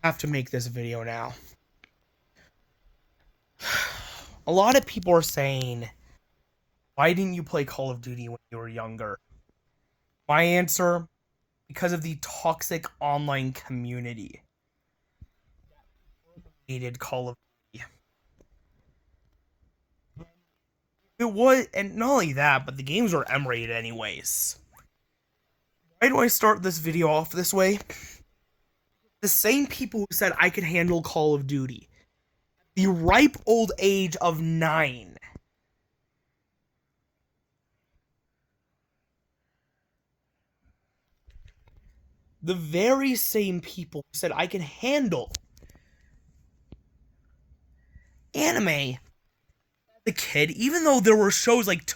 have to make this video now. A lot of people are saying, why didn't you play Call of Duty when you were younger? My answer, because of the toxic online community. Hated Call of Duty. It was, and not only that, but the games were M-rated anyways. Why do I start this video off this way? The same people who said I could handle Call of Duty, the ripe old age of 9, the very same people who said I can handle anime, the kid, even though there were shows like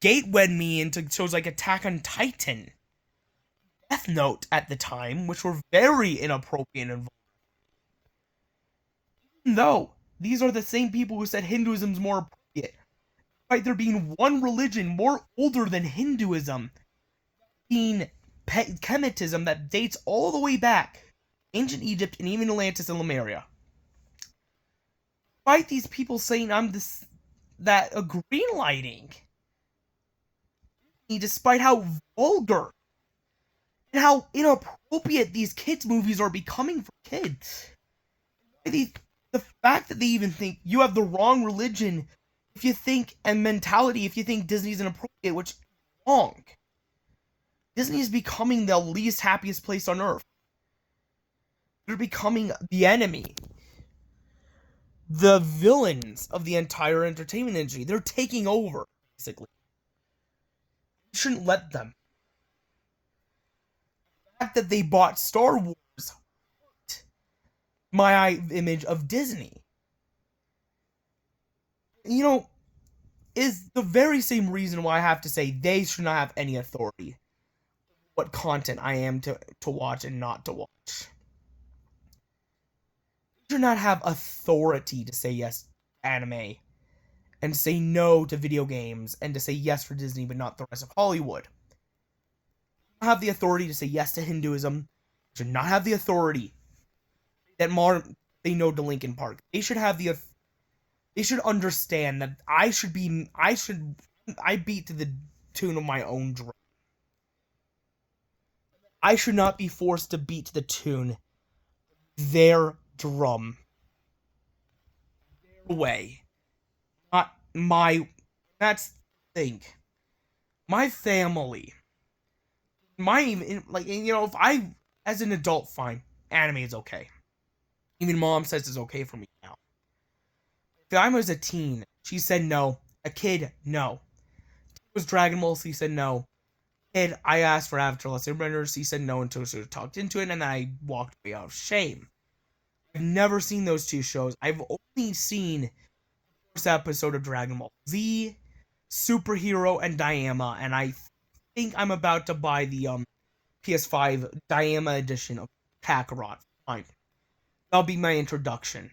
gatewayed me into shows like Attack on Titan, Death Note at the time, which were very inappropriate and vulgar. Even though these are the same people who said Hinduism's more appropriate, despite there being one religion more older than Hinduism, being Kemetism that dates all the way back ancient Egypt and even Atlantis and Lemuria. Despite these people saying I'm a green lighting, despite how vulgar and how inappropriate these kids movies are becoming for kids. The fact that they even think you have the wrong religion if you think, and mentality if you think Disney's inappropriate, which is wrong. Disney is becoming the least happiest place on earth. They're becoming the enemy. The villains of the entire entertainment industry. They're taking over, basically. You shouldn't let them. The fact that they bought Star Wars hurt my image of Disney. You know, is the very same reason why I have to say they should not have any authority what content I am to watch and not to watch. They should not have authority to say yes to anime and say no to video games and to say yes for Disney but not the rest of Hollywood. They don't have the authority to say yes to Hinduism. They should not have the authority that say no to Linkin Park. They should have they should understand that I beat to the tune of my own drum. I should not be forced to beat to the tune of their drum. Their way. Not my... That's the thing. My family... if I... As an adult, fine. Anime is okay. Even mom says it's okay for me now. If I was a teen, she said no. A kid, no. It was Dragon Ball, she said no. Kid, I asked for Avatar Last Airbender, he said no until she talked into it, and then I walked away out of shame. I've never seen those two shows. I've only seen the first episode of Dragon Ball Z, Superhero, and Diama, and I think I'm about to buy the PS5 Diama edition of Kakarot. Fine. That'll be my introduction.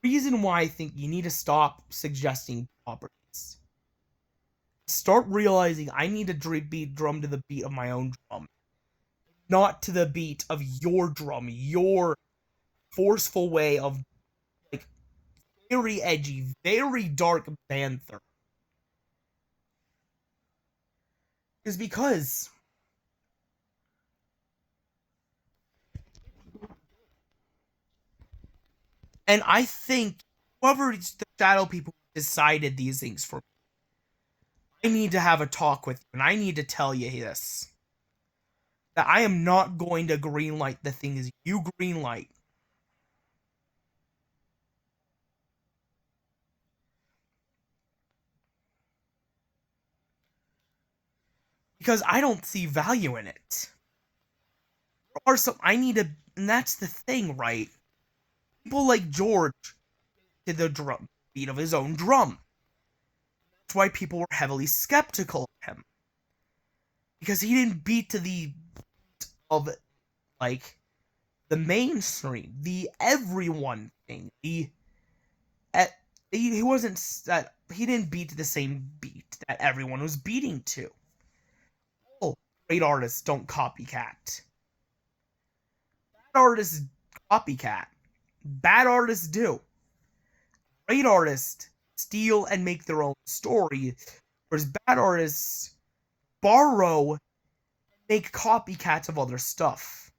Reason why I think you need to stop suggesting properties. Start realizing I need to drum to the beat of my own drum. Not to the beat of your drum, your forceful way of, like, very edgy, very dark Panther. Is because... And I think whoever the shadow people decided these things for me, I need to have a talk with you, and I need to tell you this. That I am not going to greenlight the things you greenlight. Because I don't see value in it. There are some, and that's the thing, right? People like George did the drum beat of his own drum. That's why people were heavily skeptical of him. Because he didn't beat to the of, like, the mainstream, the everyone thing. He didn't beat to the same beat that everyone was beating to. Oh, great artists don't copycat. Bad artists copycat. Bad artists do. Great artists steal and make their own story, whereas bad artists borrow, make copycats of other stuff.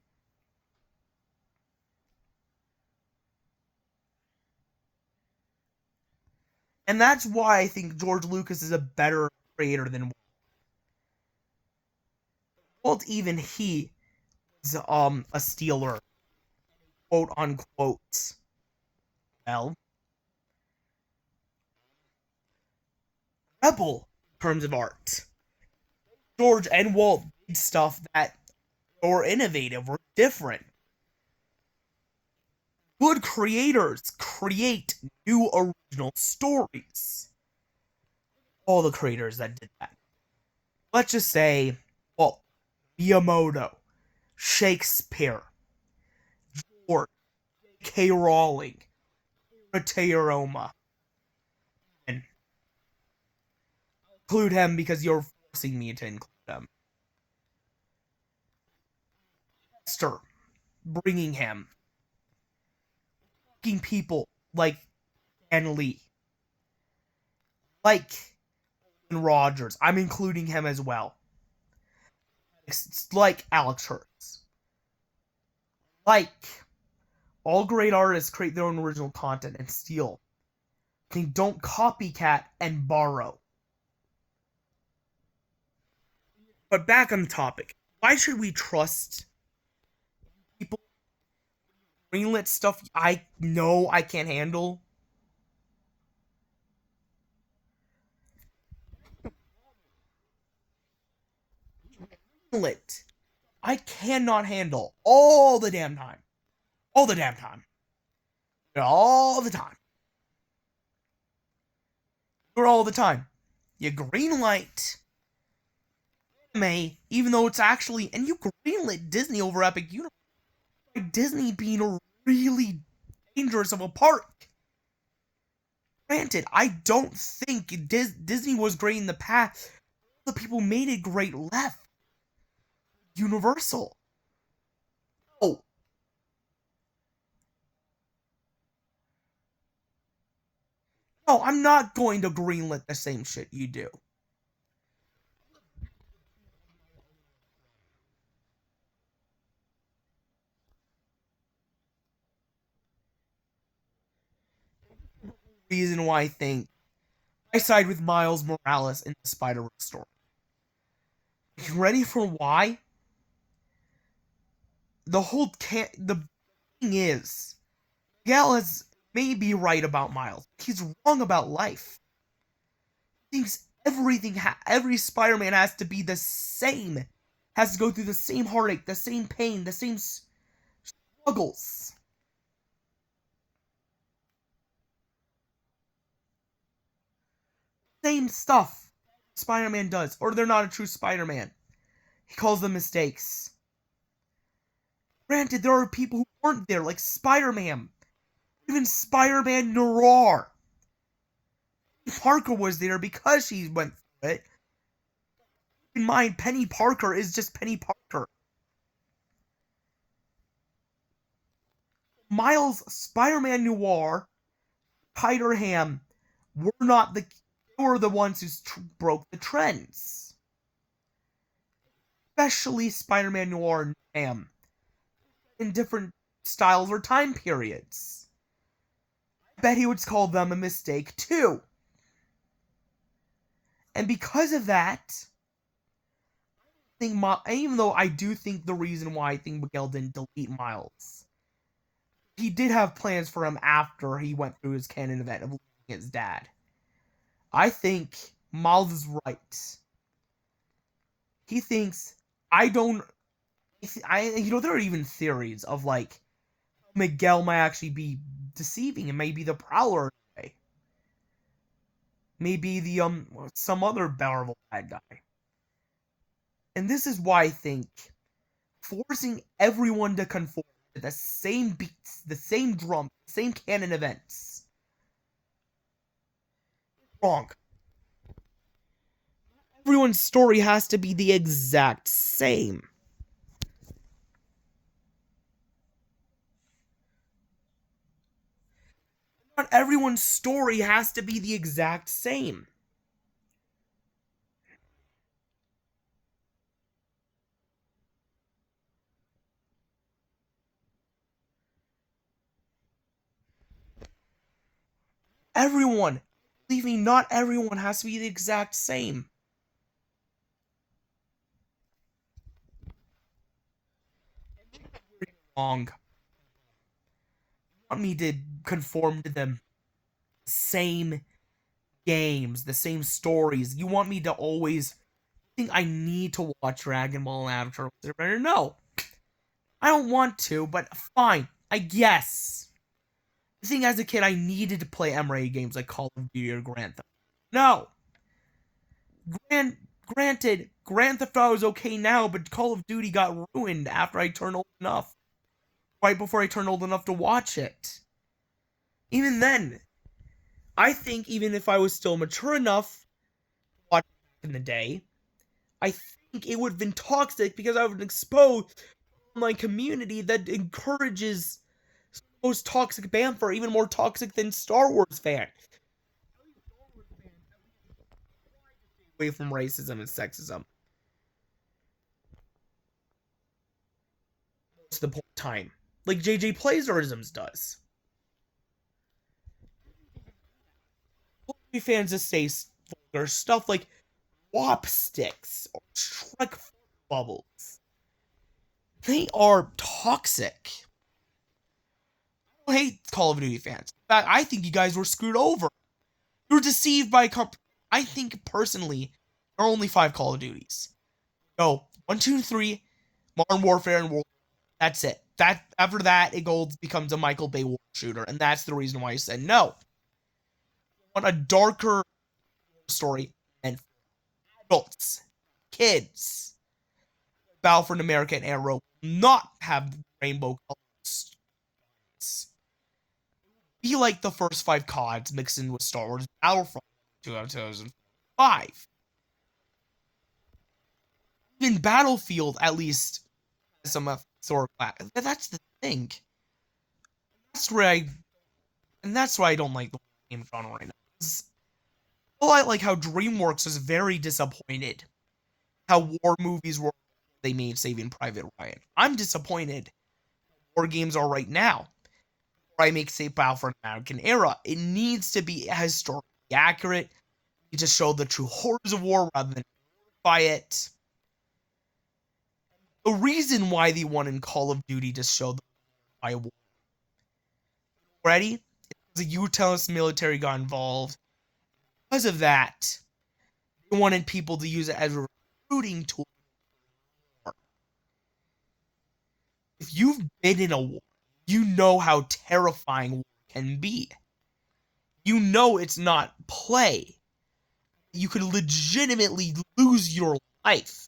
And that's why I think George Lucas is a better creator than Walt. Walt, even he is a stealer, quote unquote. Well, rebel in terms of art. George and Walt did stuff that were innovative, were different. Good creators create new original stories. All the creators that did that. Let's just say, well, Miyamoto, Shakespeare, George, K. Rowling, Teoroma, and include him because you're forcing me to include him. Esther, bringing him. People like Stan Lee, like Rogers. I'm including him as well. It's like Alex Hurts. Like, all great artists create their own original content and steal. They don't copycat and borrow. But back on the topic. Why should we trust people greenlit stuff I know I can't handle? Greenlit. I cannot handle all the damn time. All the damn time. All the time. Or all the time. You greenlight anime, even though it's actually, and you greenlit Disney over Epic Universe. Disney being really dangerous of a park. Granted, I don't think Disney was great in the past. The people made it great left. Universal. Oh. No, I'm not going to greenlit the same shit you do. Reason why I think I side with Miles Morales in the Spider-Verse story. You ready for why? The thing is, Miguel may be right about Miles. He's wrong about life. He thinks every Spider-Man has to be the same. Has to go through the same heartache, the same pain, the same struggles. Same stuff Spider-Man does, or they're not a true Spider-Man. He calls them mistakes. Granted, there are people who weren't there, like Spider-Man. Even Spider-Man Noir. Parker was there because she went through it. Keep in mind, Penny Parker is just Penny Parker. Miles, Spider-Man Noir, Spider Ham were the ones who broke the trends. Especially Spider-Man Noir and Ham. In different styles or time periods. I bet he would call them a mistake too. And because of that, even though I do think the reason why I think Miguel didn't delete Miles, he did have plans for him after he went through his canon event of losing his dad. I think Miles is right. He thinks there are even theories of like Miguel might actually be deceiving and maybe the Prowler today. Maybe the some other Marvel bad guy. And this is why I think forcing everyone to conform to the same beats, the same drum, the same canon events. Wrong. Everyone's story has to be the exact same. Not everyone's story has to be the exact same. Everyone, believe me, not everyone has to be the exact same. Wrong. You want me to conform to them same games, the same stories. You want me to always think I need to watch Dragon Ball and Avatar? No, I don't want to, but fine, I guess. I think as a kid I needed to play MRA games like Call of Duty or Grand Theft. No, Grand Theft Auto is okay now, but Call of Duty got ruined after I turned old enough. Right before I turned old enough to watch it. Even then, I think even if I was still mature enough to watch it in the day, I think it would have been toxic because I would have exposed my community that encourages most toxic banter, even more toxic than Star Wars fans. Away from racism and sexism. Most of the point time. Like JJ Plagiarisms does. Fans just say vulgar stuff like WAP sticks or Shrek bubbles. They are toxic. I hate Call of Duty fans. In fact, I think you guys were screwed over. You were deceived by I think personally, there are only 5 Call of Duties. No, 1, 2, 3, Modern Warfare and World. That's it. That after that, it goes becomes a Michael Bay war shooter, and that's the reason why I said no. I want a darker story and adults, kids. Battlefront America and Arrow will not have rainbow colors. Be like the first 5 CODs mixed in with Star Wars Battlefront 2005. Even Battlefield, at least, has some sort of. That's the thing. That's where I. And that's why I don't like the game genre right now. I like how DreamWorks is very disappointed how war movies were they made Saving Private Ryan. I'm disappointed war games are right now. Where I make Safe Battlefront American era. It needs to be historically accurate. You just show the true horrors of war rather than by it. The reason why the one in Call of Duty just showed the war. Ready? The U.S. military got involved. Because of that, they wanted people to use it as a recruiting tool. If you've been in a war, you know how terrifying war can be. You know it's not play. You could legitimately lose your life.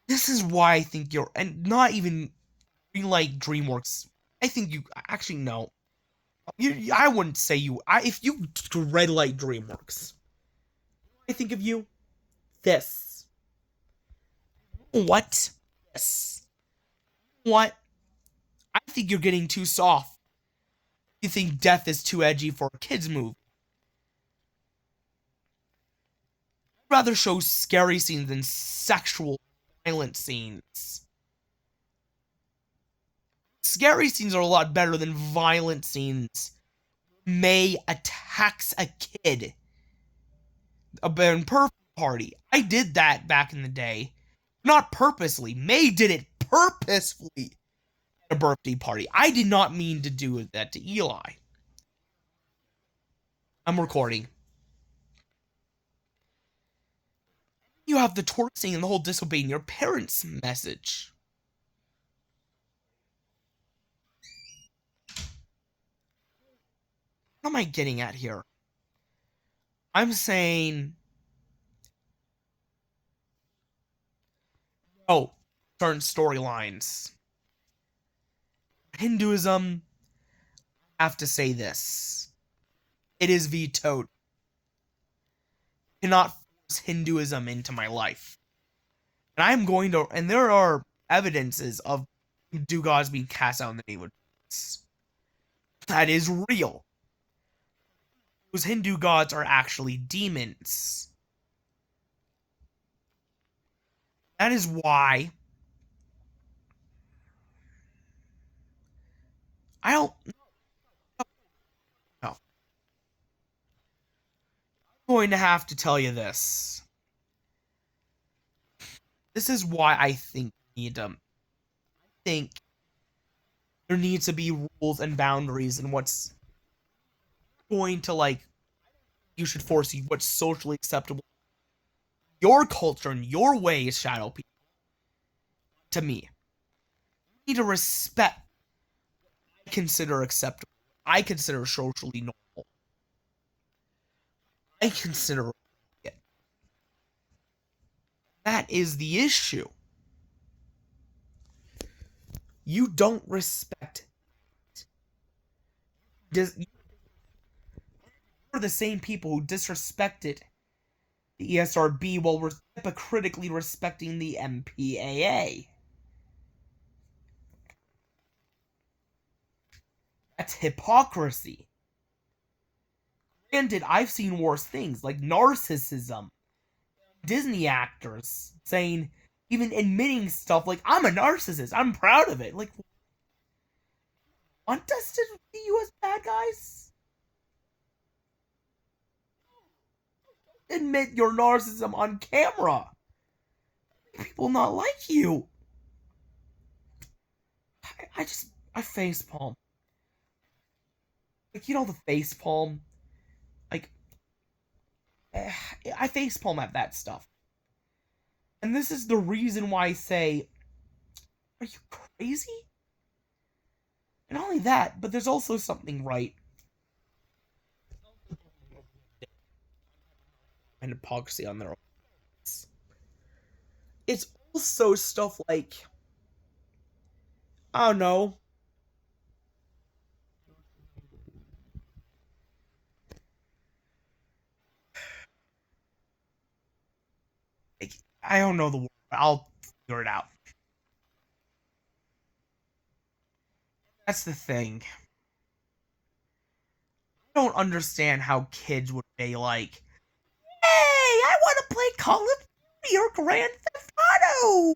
This is why I think you're, and not even like DreamWorks. I think you actually no. I wouldn't say you. If you red light DreamWorks, I think of you. This. What? This. What? I think you're getting too soft. You think death is too edgy for a kids movie. I'd rather show scary scenes than sexual violent scenes. Scary scenes are a lot better than violent scenes. May attacks a kid. A birthday party. I did that back in the day. Not purposely. May did it purposefully at a birthday party. I did not mean to do that to Eli. I'm recording. You have the torturing and the whole disobeying your parents' message. What am I getting at here? I'm saying, oh, certain storylines. Hinduism, I have to say this. It is vetoed. cannot force Hinduism into my life. And I'm going to, and there are evidences of Hindu gods being cast out in the name of Jesus. That is real. Those Hindu gods are actually demons. That is why I don't know. I'm going to have to tell you this. This is why I think we need to think there needs to be rules and boundaries and what's going to like you should force you what's socially acceptable. Your culture and your ways, shadow people, to me. You need to respect what I consider acceptable. I consider socially normal. I consider it. That is the issue. You don't respect it. You're the same people who disrespected the ESRB while we're hypocritically respecting the MPAA. That's hypocrisy. Granted, I've seen worse things like narcissism. Disney actors saying, even admitting stuff like, I'm a narcissist, I'm proud of it. Like, want us to see you as bad guys? Admit your narcissism on camera. People not like you. I facepalm. Like, you know the facepalm? Like, I facepalm at that stuff. And this is the reason why I say, are you crazy? And not only that, but there's also something right. And hypocrisy on their own. It's also stuff like, I don't know. Like, I don't know the word, but I'll figure it out. That's the thing. I don't understand how kids would be like, hey, I want to play Call of Duty or Grand Theft Auto.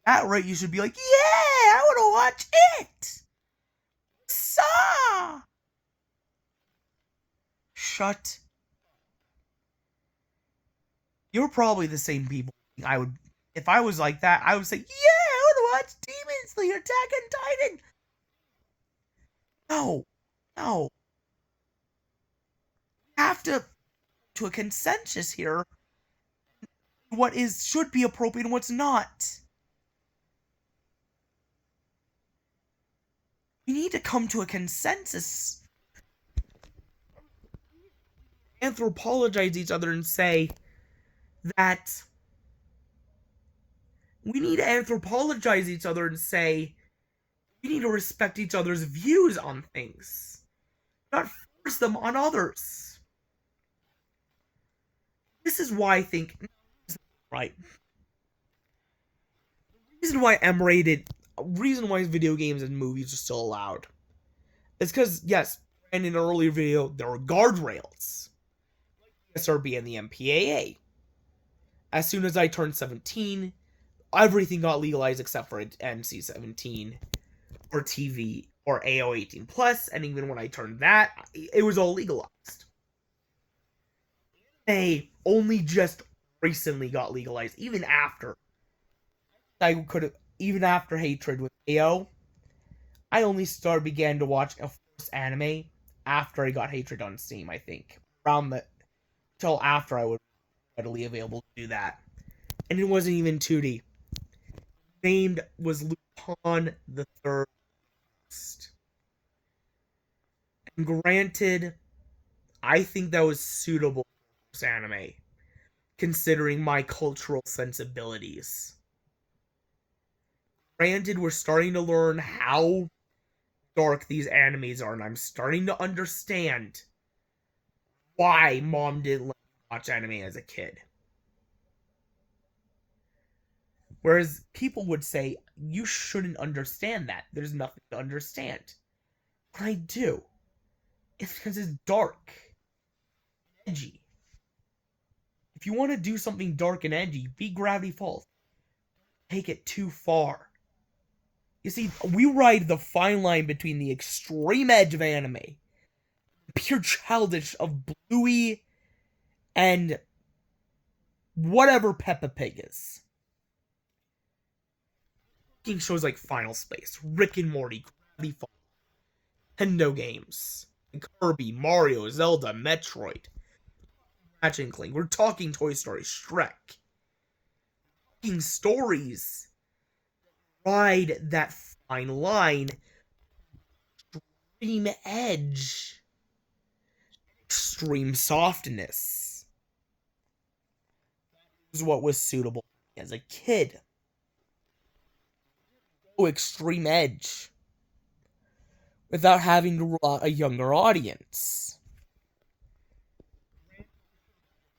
At that rate, you should be like, yeah, I want to watch it. Saw. Shut. You're probably the same people. I would, if I was like that, I would say, yeah, I want to watch Demon Slayer, Attack on Titan. No, no. We have to a consensus here. What is should be appropriate and what's not. We need to come to a consensus. Anthropologize each other and say that we need to anthropologize each other and say we need to respect each other's views on things, not force them on others. This is why I think, right, the reason why M-rated, reason why video games and movies are still allowed is because, yes, in an earlier video, there were guardrails. SRB and the MPAA. As soon as I turned 17, everything got legalized except for NC-17 or TV or AO-18 plus, and even when I turned that, it was all legalized. They only just recently got legalized, even after even after Hatred with AO, I only began to watch a first anime after I got Hatred on Steam, I think. Around the till after I was readily available to do that. And it wasn't even 2D. Named was Lupin the Third. And granted, I think that was suitable for this anime, considering my cultural sensibilities. Granted, we're starting to learn how dark these animes are, and I'm starting to understand why mom didn't let me watch anime as a kid. Whereas people would say, you shouldn't understand that. There's nothing to understand. But I do. It's because it's dark, edgy. If you want to do something dark and edgy, be Gravity Falls. Take it too far. You see, we ride the fine line between the extreme edge of anime, pure childish of Bluey, and whatever Peppa Pig is. Shows like Final Space, Rick and Morty, Gravity Falls, Nintendo games, Kirby, Mario, Zelda, Metroid, Ratchet and Clank. We're talking Toy Story, Shrek. Talking stories ride that fine line, extreme edge, extreme softness. This is what was suitable as a kid. Go extreme edge without having to draw a younger audience.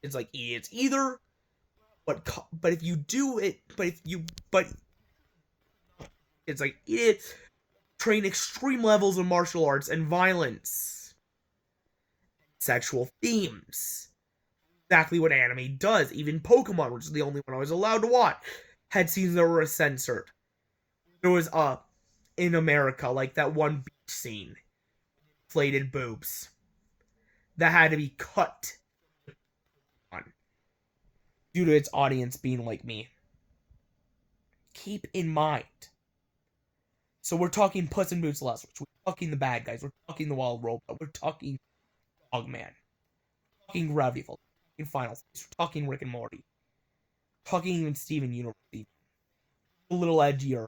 It's like it's either, but if you do it, but it's like it train extreme levels of martial arts and violence, sexual themes. Exactly what anime does. Even Pokemon, which is the only one I was allowed to watch, had scenes that were censored. There was in America, like that one beach scene, inflated boobs, that had to be cut on due to its audience being like me. Keep in mind. So we're talking Puss in Boots: Last Wish. We're talking the bad guys. We're talking the Wild Robot. We're talking Dogman. We're talking Gravity Falls. We're talking Final Space. We're talking Rick and Morty. We're talking even Steven Universe. A little edgier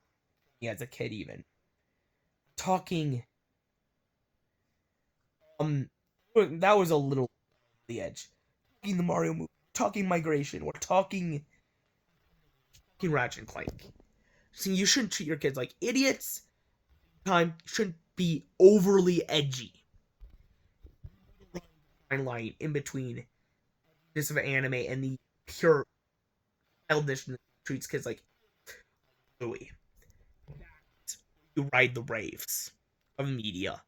as a kid even. Talking that was a little the edge. Talking the Mario movie. Talking Migration. We're talking Ratchet and Clank. See, you shouldn't treat your kids like idiots. Time shouldn't be overly edgy. Fine line in between this of anime and the pure childishness that treats kids like Louis. You ride the waves of media.